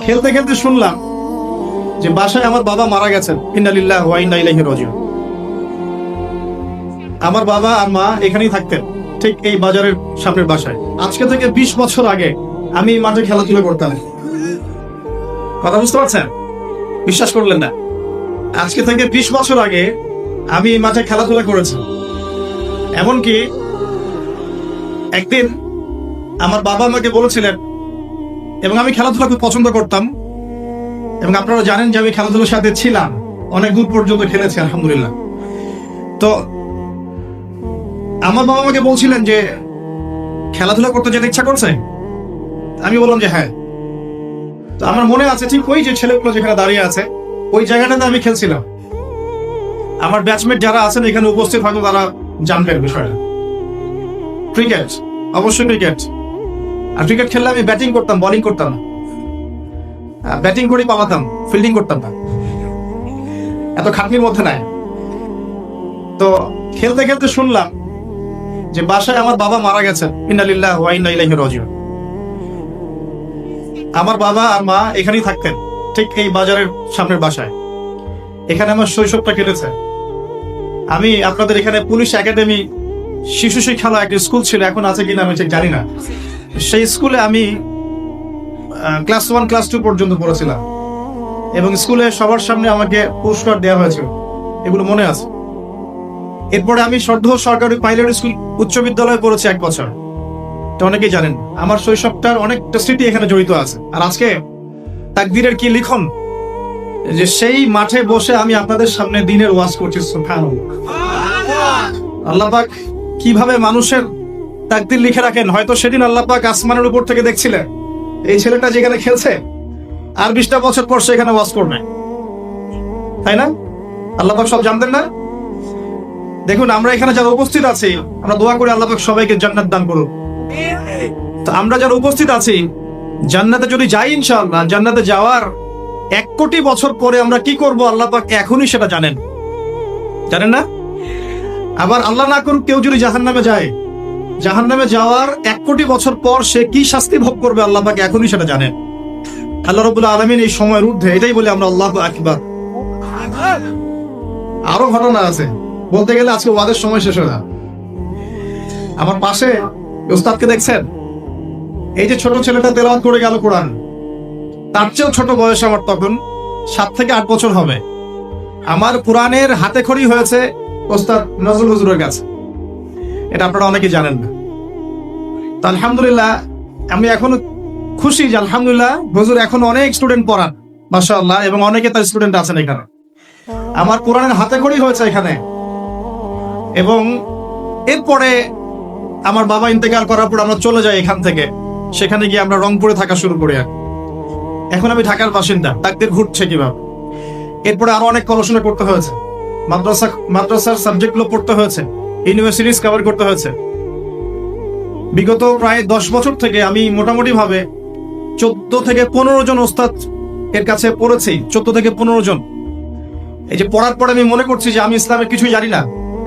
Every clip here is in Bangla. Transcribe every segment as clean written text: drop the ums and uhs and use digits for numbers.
খেলতে খেলতে শুনলাম যে বাসায় আমার বাবা মারা গেছেন, ইন্না লিল্লাহি ওয়া ইন্না ইলাইহি রাজিউন। আমার বাবা আর মা এখানেই থাকতেন, ঠিক এই বাজারের সামনের বাসায়। আজকে থেকে 20 বছর আগে আমি এই মাঠে খেলাধুলা করতাম। কথা বুঝতে পারছেন? বিশ্বাস করলেন না? আজকে থেকে 20 বছর আগে আমি এই মাঠে খেলাধুলা করেছি। এমনকি একদিন আমার বাবা আমাকে বলেছিলেন, এবং আমি খেলাধুলা খুব পছন্দ করতাম, এবং আপনারা জানেন যে আমি খেলাধুলার সাথে ছিলাম, অনেক দূর পর্যন্ত খেলেছি আলহামদুলিল্লাহ। তো আমার বাবা আমাকে বলছিলেন যে খেলাধুলা করতে যেতে ইচ্ছা করছে। আমি বললাম যে হ্যাঁ। তো আমার মনে আছে ঠিক ওই যে ছেলেগুলো যেখানে দাঁড়িয়ে আছে ওই জায়গাটাতে আমি খেলছিলাম। আমার ব্যাচমেট যারা আছেন এখানে উপস্থিত হয়তো তারা জানবেন বিষয়টা। ক্রিকেট, অবশ্যই ক্রিকেট। আর ক্রিকেট খেললে আমি ব্যাটিং করতাম, বোলিং করতাম না। ব্যাটিং করেই পালাতাম, ফিল্ডিং করতাম না, এত খাটনির মধ্যে নাই। তো খেলতে খেলতে শুনলাম যে বাসায় আমার বাবা মারা গেছেন, ইন্না লিল্লাহি ওয়া ইন্না ইলাইহি রাজিউন। আমার বাবা আর মা এখানেই থাকতেন, ঠিক এই বাজারের সামনের বাসায়। এখানে আমার শৈশবটা কেটেছে। আমি আপনাদের এখানে পুলিশ একাডেমি শিশু শিক্ষালয় একটা স্কুল ছিল, এখন আছে কিনা আমি ঠিক জানি না। সেই স্কুলে আমি ক্লাস 1 ক্লাস 2 পর্যন্ত পড়েছিলাম, এবং স্কুলে সবার সামনে আমাকে পুরস্কার দেওয়া হয়েছিল, এগুলো মনে আছে। এরপরে আমি সরকারি পাইলট স্কুল উচ্চ বিদ্যালয়ে পড়েছি 1 বছর। এটা অনেকেই জানেন। আমার শৈশবটার অনেকটা স্মৃতি এখানে জড়িত আছে। আর আজকে তাকদীরের কি লিখন যে সেই মাঠে বসে আমি আপনাদের সামনে দ্বীনের ওয়াজ করছি। সুবহানাল্লাহ। আল্লাহ পাক কিভাবে মানুষের তাকদীর লিখে রাখেন। হয়তো সেদিন আল্লাহ পাক আসমানের উপর থেকে দেখছিলেন এই ছেলেটা যেখানে খেলছে আর 20টা বছর পর সে এখানে ওয়াজ করবে, তাই না? আল্লাহ পাক সব জানতেন না? দেখুন, আমরা এখানে যারা উপস্থিত আছি, আমরা দোয়া করি আল্লাহ পাক সবাইকে জান্নাত দান করুন। তো আমরা যারা উপস্থিত আছি, জান্নাতে যদি যাই ইনশাআল্লাহ, জান্নাতে যাওয়ার 1 কোটি বছর পরে আমরা কি করব আল্লাহ পাক এখনই সেটা জানেন, জানেন না? আবার আল্লাহ না করুক কেউ যদি জাহান্নামে যায়, জাহান্নামে যাওয়ার 1 কোটি বছর পর সে কি শাস্তি ভোগ করবে আল্লাহ পাক এখনই সেটা জানেন। আল্লাহ রাব্বুল আলামিন এই সময়ের ঊর্ধ্বে, এটাই বলি আমরা আল্লাহু আকবার। আরো ঘটনা আছে, বলতে গেলে আজকে ওয়াদের সময় শেষ হয়ে যায়। আমার পাশে উস্তাদকে দেখছেন, এই যে ছোট ছেলেটা তেলাওয়াত করে গেল কোরআন, তার চেয়েও ছোট বয়স আমার, তখন 7 থেকে 8 বছর হবে। আমার কোরআনের হাতে খড়ি হয়েছে ওস্তাদ নজরুল হুজুরের কাছে, এটা আপনারা অনেকেই জানেন না। তো আলহামদুলিল্লাহ আমি এখনো খুশি যে আলহামদুলিল্লাহ হুজুর এখন অনেক স্টুডেন্ট পড়ান, মাশাআল্লাহ, এবং অনেকে তার স্টুডেন্ট আছেন এখানে। আমার কোরআনের হাতে খড়ি হয়েছে এখানে। এবং এরপরে আমার বাবা ইন্তেকাল করার পর আমরা চলে যাই এখান থেকে, সেখানে গিয়ে আমরা রংপুরে থাকা শুরু করি। এখন আমি ঢাকার বাসিন্দা। তাকদীর ঘুরছে কিভাবে। এরপরে আরো অনেক পড়াশোনা করতে হয়েছে, মাদ্রাসার সাবজেক্টগুলো পড়তে হয়েছে, ইউনিভার্সিটিজ কভার করতে হয়েছে। বিগত প্রায় 10 বছর থেকে আমি মোটামুটি ভাবে 14 থেকে 15 জন ওস্তাদ এর কাছে পড়েছি, 14 থেকে 15 জন। এই যে পড়ার পর আমি মনে করছি যে আমি ইসলামের কিছুই জানি না।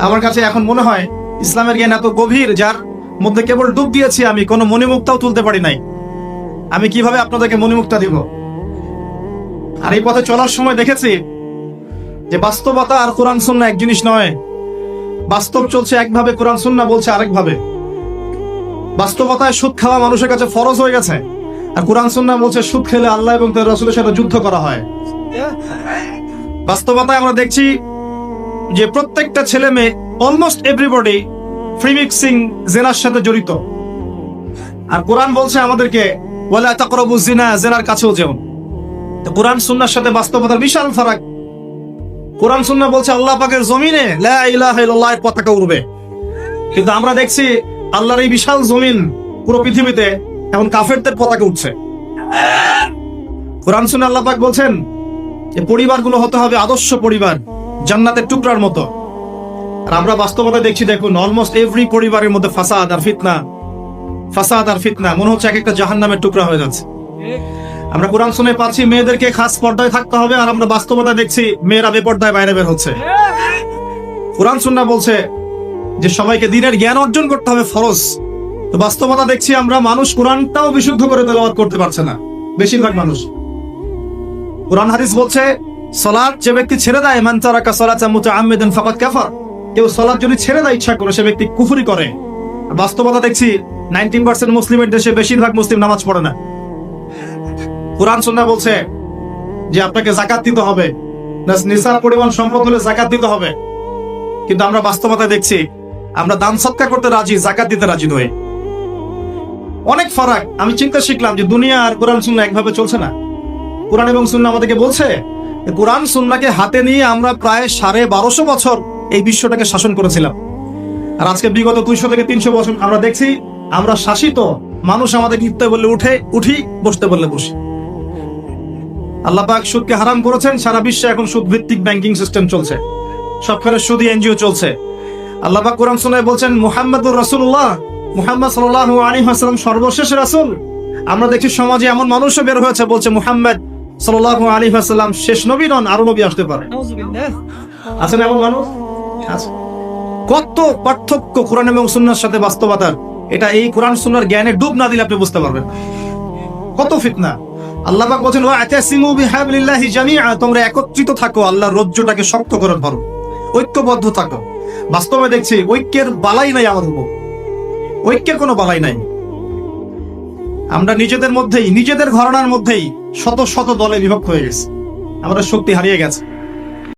আমার কাছে এখন মনে হয় ইসলামের জ্ঞান এত গভীর, যার মধ্যে কেবল ডুব দিয়েছি আমি, কোনো মণিমুক্তাও তুলতে পারি নাই। আমি কিভাবে আপনাদেরকে মণিমুক্তা দিব? আর এই পথে চলার সময় দেখেছি যে বাস্তবতা আর কোরআন সুন্নাহ এক জিনিস নয়। বাস্তব চলছে একভাবে, কোরআন সুন্নাহ বলছে আরেকভাবে। বাস্তবতায় সুদ খাওয়া মানুষের কাছে ফরজ হয়ে গেছে, আর কোরআন সুন্নাহ বলছে সুদ খেলে আল্লাহ এবং তার রাসূলের সাথে যুদ্ধ করা হয়। বাস্তবতায় আমরা দেখছি যে প্রত্যেকটা ছেলে মেয়ে, অলমোস্ট এভরিবডি ফ্রি মিক্সিং জিনার সাথে জড়িত। আর কোরআন বলছে আমাদেরকে ওয়ালা তাকরাবুজ জিনা, জিনার কাছেও যেও। তো কোরআন সুন্নাহর সাথে বাস্তবতার বিশাল ফারাক। কোরআন সুন্নাহ বলছে আল্লাহ পাকের জমিনে লা ইলাহা ইল্লাল্লাহর পতাকা উড়বে, কিন্তু আমরা দেখছি আল্লাহর এই বিশাল জমিন, পুরো পৃথিবীতে এখন কাফেরদের পতাকা উঠছে। কোরআন সুন্নাহ আল্লাহ পাক বলছেন যে পরিবারগুলো হতে হবে আদর্শ পরিবার, জান্নাতের টুকরার মতো। আর আমরা বাস্তবতা দেখছি, দেখুন অলমোস্ট এভরি পরিবারের মধ্যে ফাসাদ আর ফিতনা, ফাসাদ আর ফিতনা। মনে হচ্ছে এক একটা জাহান্নামের টুকরা হয়ে যাচ্ছে। আমরা কোরআন শুনে পাচ্ছি মেয়েদেরকে খাস পর্দায় থাকতে হবে, আর আমরা বাস্তবতা দেখছি মেয়েরা বেপর্দায় বাইরে বের হচ্ছে। কোরআন সুন্নাহ বলছে যে সবাইকে দ্বীনের জ্ঞান অর্জন করতে হবে, ফরজ। তো বাস্তবতা দেখছি আমরা মানুষ কোরআনটাও বিশুদ্ধ করে তেলাওয়াত করতে পারছে না, বেশিরভাগ মানুষ। কুরআন হাদিস বলছে সালাত যে ব্যক্তি ছেড়ে দেয়, মান তারাকা সালাতা মুতাআম্মিদান ফাকাদ কাফার, কেউ সালাত যদি ছেড়ে দেয় ইচ্ছা করে সে ব্যক্তি কুফরি করে। বাস্তবতা দেখছি 90% মুসলিমের দেশে বেশিরভাগ মুসলিম নামাজ পড়ে না। কুরআন সুন্নাহ বলছে যে আপনাকে যাকাত দিতে হবে, নিসাব পরিমাণ সম্পদ হলে যাকাত দিতে হবে, কিন্তু আমরা বাস্তবতা দেখছি আমরা দান সদকা করতে রাজি, যাকাত দিতে রাজি নই। অনেক ফারাক। আমি চিন্তা শিখলাম যে দুনিয়া আর কোরআন সুন্নাহ একভাবে চলছে না। কোরআন এবং সুন্নাহ আমাদেরকে বলছে কোরআন সুন্নাহকে হাতে নিয়ে আমরা প্রায় 1250 বছর এই বিশ্বটাকে শাসন করেছিলাম, আর আজকে বিগত 200 থেকে 300 বছর আমরা দেখছি আমরা শাসিত। মানুষ আমাদেরকে উঠতে বললে উঠি, বসতে বললে বসি। আল্লাহ পাক সুদকে হারাম করেছেন, সারা বিশ্বে এখন সুদ ভিত্তিক ব্যাংকিং সিস্টেম চলছে, সবখানে সুদী এনজিও চলছে। আল্লাহ পাক কোরআন সুন্নাহয় বলছেন মুহাম্মাদুর রাসূলুল্লাহ, মুহাম্মদ সাল্লাল্লাহু আলাইহি ওয়াসাল্লাম সর্বশেষ রাসূল। আমরা দেখছি সমাজে এমন মানুষও বের হয়েছে বলছে মুহাম্মদ সাল্লাল্লাহু আলাইহি ওয়াসাল্লাম শেষ নবী নন, আরো নবী আসতে পারে। আছেন এমন মানুষ? আছে। কত পার্থক্য কোরআন এবং সুন্নাহর সাথে বাস্তবতার! এটা এই কোরআন সুন্নাহর জ্ঞানে ডুব না দিলে আপনি বুঝতে পারবেন কত ফিতনা। আল্লাহ পাক বলেন ওয়া'তাসিমু বিহাবলিল্লাহি জামিআ, তোমরা একত্রিত থাকো, আল্লাহর রজ্জুটাকে শক্ত করে ধরো, ঐক্যবদ্ধ থাকো। বাস্তবে দেখছি ঐক্যের বালাই নাই আমাদের উপর, ঐক্যের কোনো বালাই নাই। আমরা নিজেদের মধ্যেই, নিজেদের ঘরানার মধ্যেই শত শত দলে বিভক্ত হয়ে গেছি, আমাদের শক্তি হারিয়ে গেছে।